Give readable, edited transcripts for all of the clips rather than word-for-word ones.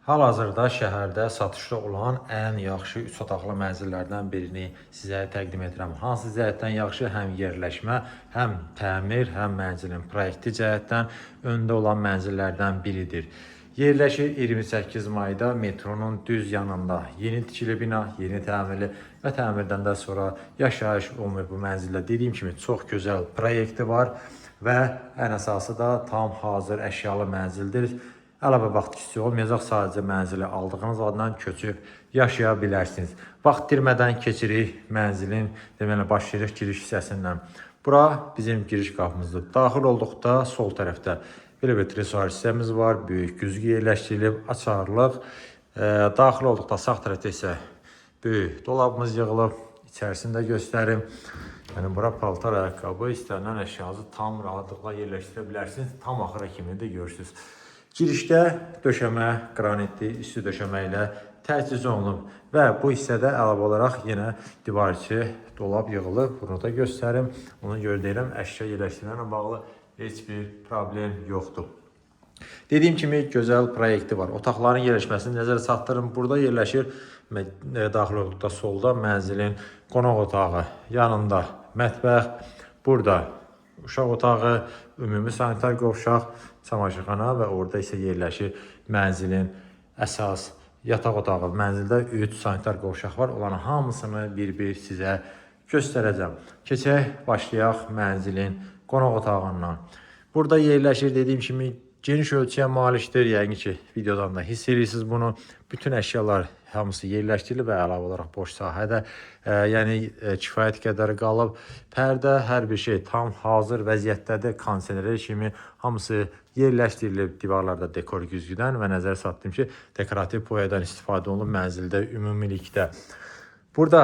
Hal-hazırda şəhərdə satışda olan ən yaxşı 3 otaqlı mənzillərdən birini sizə təqdim edirəm. Hansı cəhətdən yaxşı? Həm yerləşmə, həm təmir, həm mənzilin proyekti cəhətdən öndə olan mənzillərdən biridir. Yerləşir 28 mayda metronun düz yanında. Yeni tikili bina, yeni təmirli və təmirdən də sonra yaşayış olmuyor bu mənzildə. Dediyim kimi çox gözəl proyekti var və ən əsası da tam hazır əşyalı mənzildir. Əlavə vaxt istiyor olmayacaq, sadəcə mənzili aldığınız addan köçüb yaşaya bilərsiniz. Vaxt itirmədən keçirik mənzilin baş veriş giriş hissəsindən. Bura bizim giriş qapımızdır. Daxil olduqda sol tərəfdə belə bir tresuar hissəmiz var. Böyük güzgü yerləşdirilib, açarlıq. Daxil olduqda sağ tərəfdə isə böyük dolabımız yığılıb. İçərisində göstərim. Yəni bura paltar, ayaqqabı, istənilən əşyanızı tam rahatlıqla yerləşdirə bilərsiniz. Tam axıra kimi də görürsünüz. Girişdə döşəmə, qranitli, üstü döşəmə ilə təchiz olunub və bu hissədə əlavə olaraq yenə divar içi dolab yığılıb. Bunu da göstərim. Ona görə deyirəm, əşya yerləşdirməklə bağlı heç bir problem yoxdur. Dediyim kimi gözəl proyekti var. Otaqların yerləşməsini nəzərə çatdırın. Burada yerləşir daxil olduqda solda mənzilin qonaq otağı, yanında mətbəx, burada uşaq otağı, ümumi sanitar qovşaq, çamaşırxana və orada isə yerləşir mənzilin əsas yataq otağı. Mənzildə 3 sanitar qovşaq var. Onların hamısını bir-bir sizə göstərəcəm. Keçək, başlayaq mənzilin qonaq otağından. Burada yerləşir, dediyim kimi, geniş ölçüyə malikdir. Yəqin ki, videodan da hiss edirsiniz bunu. Bütün əşyalar hamısı yerləşdirilib və əlavə olaraq boş sahədə, yəni kifayət qədər qalıb. Pərdə, hər bir şey tam hazır vəziyyətdədir. Kondisioner kimi hamısı yerləşdirilib divarlarda dekor güzgüdən və nəzərə çatdırdım ki, dekorativ boyadan istifadə olunub mənzildə ümumilikdə. Burada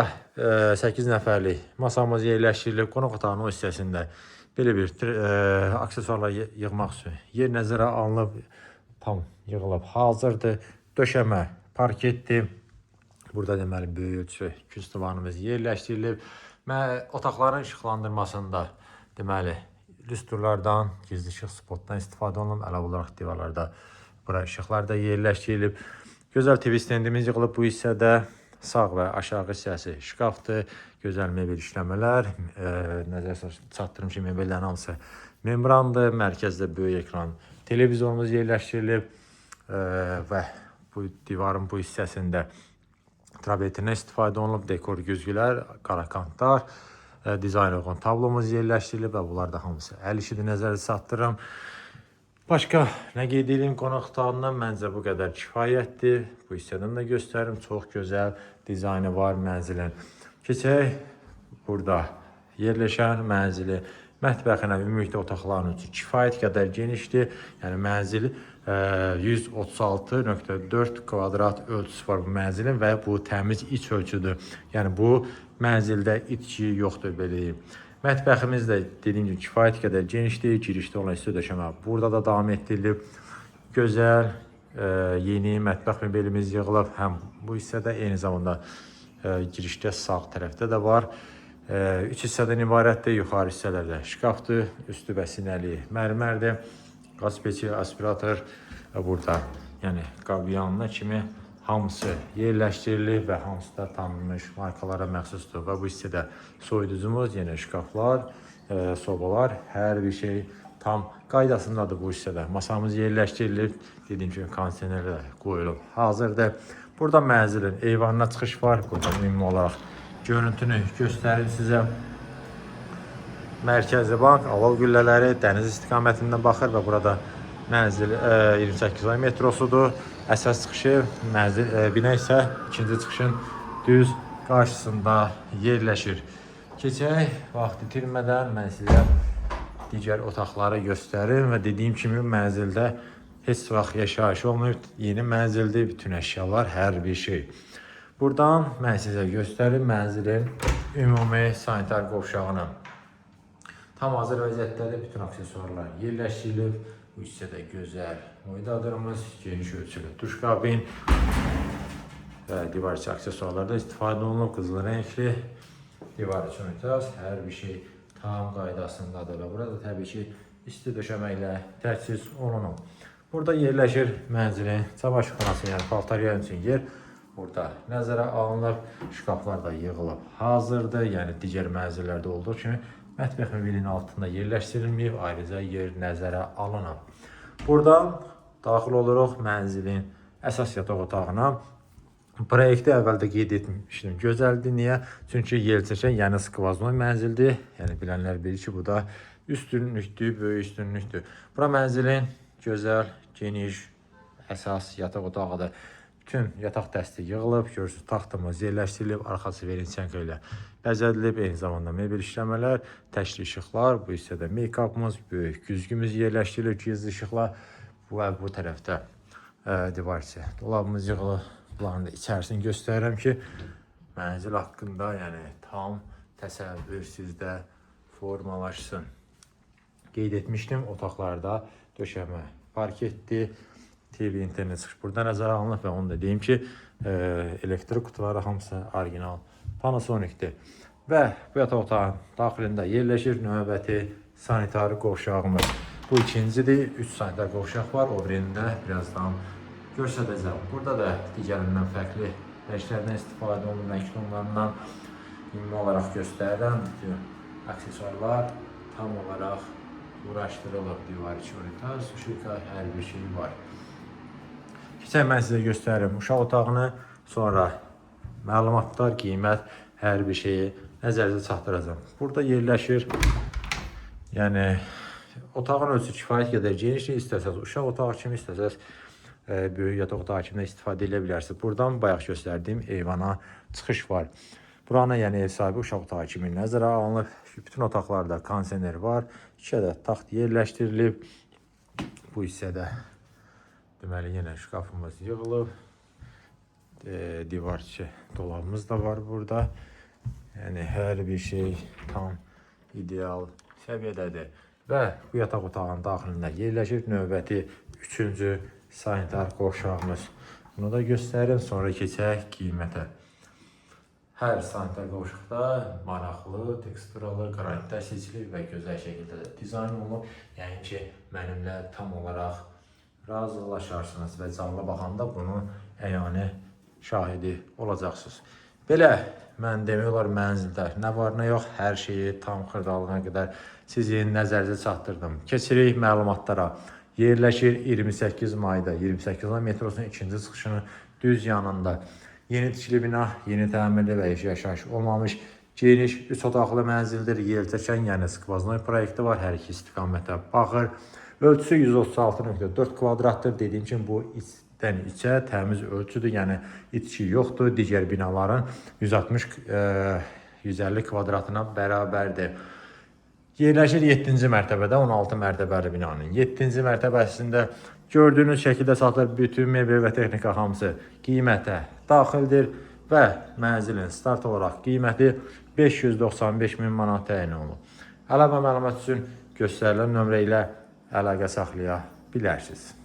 8 nəfərlik masamız yerləşdirilib. Qonaq otağının o hissəsində belə bir aksesuarlar yığmaq üçün yer nəzərə alınıb, tam yığılıb hazırdır. Döşəmə, parketdir. Burada deməli böyük ölçü küz divanımız yerləşdirilib. Otaqların işıqlandırmasında deməli lüstrlardan, gizli işıq spotdan istifadə olunub. Əlavə olaraq divarlarda bura işıqlar da yerləşdirilib. Gözəl TV stendimiz yığılıb bu hissədə. Sağ və aşağı hissəsi şkafdır. Gözəl mebel işləmələr. Nəzərə çatdırım ki, mebellərin hamısı membrandır. Mərkəzdə böyük ekran televizorumuz yerləşdirilib və bu divarın bu hissəsində travertinə istifadə olunub. Dekor güzgülər, qara kantlar, dizayn uyğun tablomuz yerləşdirilib və bunlar da hamısı əl işidir, nəzərə çatdırım. Başqa nə qeyd edeyim qonaq otağından? Məncə bu qədər kifayətdir. Bu hissədən də göstərim. Çox gözəl dizaynı var mənzilin. Keçək, burada yerləşən mənzili mətbəxinə, ümumilikdə otaqların üçün kifayət qədər genişdir. Yəni mənzil 136.4 kvadrat ölçüsü var bu mənzilin və bu təmiz iç ölçüdür. Yəni bu mənzildə itki yoxdur, belə deyim. Mətbəximiz də dediyim kimi kifayət qədər genişdir. Girişdə olan üstü döşəmə burada da davam etdirilib. Gözəl yeni mətbəx mebelimiz yığılıb. Həm bu hissədə, eyni zamanda girişdə sağ tərəfdə də var. 3 hissədən ibarətdir. Yuxarı hissələrdə şkafdır. Üstü və sinəli mərmərdir. Qaz peçi, aspirator burada. Yəni qab-yanına kimi hamısı yerləşdirilir və hamısı da tanınmış markalara məxsusdur. Və bu hissədə soyuducumuz, yenə şkaflar, sobalar, hər bir şey tam qaydasındadır bu hissədə. Masamız yerləşdirilib, dediyim kimi kondisioner də qoyulub hazırdır. Burada mənzilin eyvanına çıxış var. Burada ümumi olaraq görüntünü göstərim sizə. Mərkəzi bank, Aval güllələri dəniz istiqamətində baxır və burada mənzil 28 ay metrosudur. Əsas çıxışı bina isə ikinci çıxışın düz qarşısında yerləşir. Keçək, vaxt itirmədən mən sizə digər otaqları göstərim və dediyim kimi mənzildə heç vaxt yaşayış olmayıb. Yeni mənzildir, bütün əşyalar, hər bir şey. Buradan mən sizə göstərim mənzilin ümumi sanitar qovşağını. Tam hazır vəziyyətdədir, bütün aksesuarlar yerləşdirilib. Bu hissədə gözəl oydadırımız, geniş ölçülü duş kabin və divar içi aksesuarlarda istifadə olunub. Qızılı renkli divar içi ünitaz, hər bir şey tam qaydasındadır və burada təbii ki, isti döşəmə ilə təchiz olunub. Burada yerləşir mənzilin çamaşırxanası, yəni paltaryan üçün yer burada nəzərə alınıb. Şkaflar da yığılıb hazırdır. Yəni digər mənzillərdə olduğu kimi mətbəx mebelinin altında yerləşdirilməyib, ayrıca yer nəzərə alınıb. Buradan daxil oluruq mənzilin əsas yataq otağına. Proyekti əvvəldə qeyd etmişdim. Gözəldir. Niyə? Çünki yelçəkən, yəni skvaznoy mənzildir. Yəni bilənlər bilir ki, bu da üstünlükdür, böyük üstünlükdür. Bura mənzilin gözəl, geniş, əsas yataq otağıdır. Bütün yataq dəsti yığılıb, görürsünüz, taxtımız yerləşdirilib, arxası verensiyanka ilə bəzədilib, eyni zamanda mebel işləmələr, təşli işıqlar, bu hissədə make-upımız, böyük güzgümüz yerləşdirilib, gizli işıqlar və bu tərəfdə divar içi dolabımız yığılıb. Bunların da içərisini göstərirəm ki, mənzil haqqında yəni tam təsəvvür sizdə formalaşsın. Qeyd etmişdim, otaqlarda döşəmə parketdir, TV, internet çıxış burada nəzərə alınıb və onu da deyim ki, elektrik qutuları hamısı orijinal Panasonic'dir. Və bu yataq otağın daxilində yerləşir növbəti sanitar qovşağımız. Bu ikincidir, 3 sanitar qovşaq var, o birində birazdan göstərəcəm. Burada da digərindən fərqli rənglərdən istifadə olunur, rəng tonlarından ümumi olaraq göstərirəm. Bütün aksesuarlar tam olaraq uğraşdırılıb, divar içi oriental, suşika, hər bir şey var. Keçən mən sizə göstərirəm uşaq otağını, sonra məlumatlar, qiymət, hər bir şeyi nəzərinizə çatdıracağım. Burada yerləşir, yəni otağın ölçüsü kifayət qədər genişdir, istəsəz uşaq otağı kimi, istəsəz böyük yataq otağı kimi istifadə edə bilərsiniz. Buradan bayaq göstərdiyim eyvana çıxış var. Buranı, yəni ev sahibi uşaq otağı kimi nəzərə alınıb. Bütün otaqlarda kondisioner var. 2 ədəd taxt yerləşdirilib. Bu hissədə deməli yenə şkafımız yığılıb. Divar içi dolabımız da var burada. Yəni hər bir şey tam ideal səviyyədədir. Və bu yataq otağının daxilində yerləşir növbəti 3-cü sanitar qovşağımız. Bunu da göstərim, sonra keçək qiymətə. Hər sanitar qovşaqda maraqlı, teksturalı, qranitlər seçilib və gözəl şəkildə dizayn olunub. Yəni ki, mənimlə tam olaraq razılaşarsınız və canlı baxanda bunun əyani şahidi olacaqsınız. Belə, mən demək olar mənzildə nə var, nə yox, hər şeyi tam xırdalığına qədər sizin nəzərinizə çatdırdım. Keçirik məlumatlara. Yerləşir 28 mayda, 28 metrosunun ikinci çıxışının düz yanında. Yeni tikili bina, yeni təmirli və yaşayış olmamış, geniş 3 otaqlı mənzildir. Yelçəkən, yəni skvaznoy proyekti var, hər iki istiqamətə baxır. Ölçüsü 136.4 kvadratdır. Dediyim kimi bu içdən içə təmiz ölçüdür, yəni içki yoxdur. Digər binaların 160-150 kvadratına bərabərdir. Yerləşir 7-ci mərtəbədə, 16 mərtəbəli binanın 7-ci mərtəbəsində gördüyünüz şəkildə satılır. Bütün mebel və texnika hamısı qiymətə daxildir və mənzilin start olaraq qiyməti 595.000 manat təyin olunub. Əlavə məlumat üçün göstərilən nömrə ilə əlaqə saxlaya bilərsiniz.